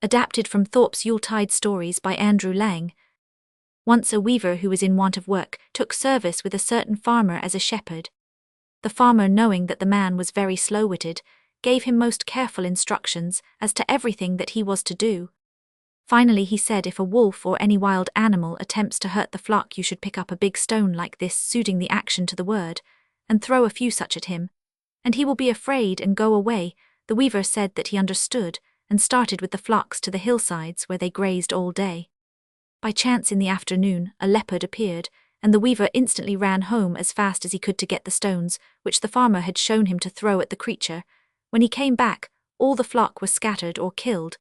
Adapted from Thorpe's Yule-Tide Stories by Andrew Lang. Once a weaver who was in want of work took service with a certain farmer as a shepherd. The farmer, knowing that the man was very slow-witted, gave him most careful instructions as to everything that he was to do. Finally he said, if a wolf or any wild animal attempts to hurt the flock, you should pick up a big stone like this, suiting the action to the word, and throw a few such at him, and he will be afraid and go away. The weaver said that he understood, and started with the flocks to the hillsides where they grazed all day. By chance in the afternoon a leopard appeared, and the weaver instantly ran home as fast as he could to get the stones, which the farmer had shown him to throw at the creature. When he came back, all the flock was scattered or killed,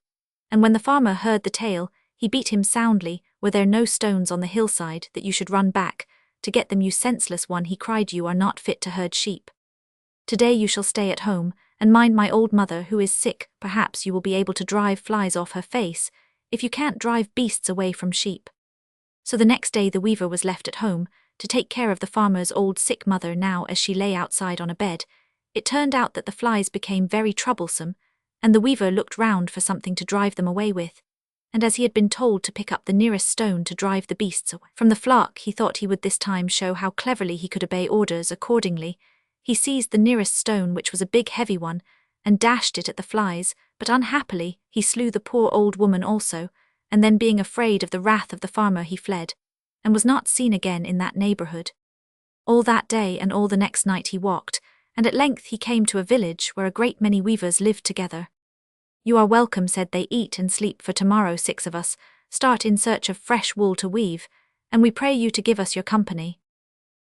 and when the farmer heard the tale, he beat him soundly. Were there no stones on the hillside that you should run back to get them, you senseless one? He cried, you are not fit to herd sheep. Today you shall stay at home, and mind my old mother who is sick. Perhaps you will be able to drive flies off her face, if you can't drive beasts away from sheep. So the next day the weaver was left at home, to take care of the farmer's old sick mother. Now as she lay outside on a bed, it turned out that the flies became very troublesome, and the weaver looked round for something to drive them away with, and as he had been told to pick up the nearest stone to drive the beasts away from the flock, he thought he would this time show how cleverly he could obey orders. Accordingly, he seized the nearest stone, which was a big heavy one, and dashed it at the flies, but unhappily he slew the poor old woman also, and then, being afraid of the wrath of the farmer, he fled, and was not seen again in that neighbourhood. All that day and all the next night he walked, and at length he came to a village where a great many weavers lived together. You are welcome, said they, eat and sleep, for tomorrow 6 of us start in search of fresh wool to weave, and we pray you to give us your company.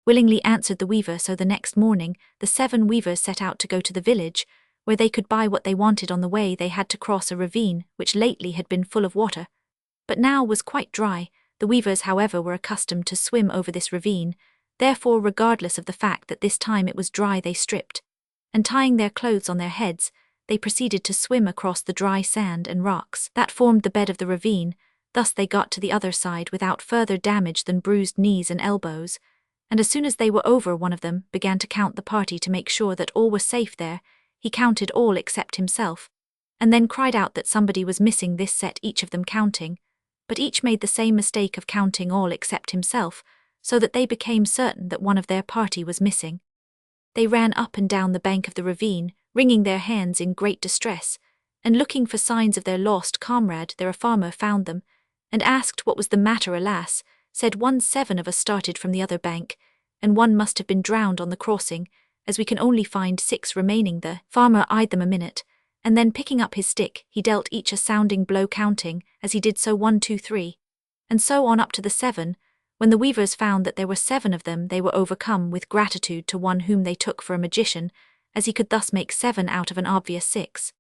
Willingly, answered the weaver. So the next morning the 7 weavers set out to go to the village, where they could buy what they wanted. On the way they had to cross a ravine which lately had been full of water, but now was quite dry. The weavers, however, were accustomed to swim over this ravine, therefore regardless of the fact that this time it was dry, they stripped, and tying their clothes on their heads, they proceeded to swim across the dry sand and rocks that formed the bed of the ravine. Thus they got to the other side without further damage than bruised knees and elbows, and as soon as they were over, one of them began to count the party to make sure that all was safe there. He counted all except himself, and then cried out that somebody was missing. This set each of them counting, but each made the same mistake of counting all except himself, so that they became certain that one of their party was missing. They ran up and down the bank of the ravine, wringing their hands in great distress, and looking for signs of their lost comrade. There a farmer found them, and asked what was the matter. Alas, said one, 7 of us started from the other bank, and one must have been drowned on the crossing, as we can only find 6 remaining. The farmer eyed them a minute, and then picking up his stick, he dealt each a sounding blow, counting, as he did so, 1, 2, 3, and so on up to the 7. When the weavers found that there were 7 of them, they were overcome with gratitude to one whom they took for a magician, as he could thus make 7 out of an obvious 6.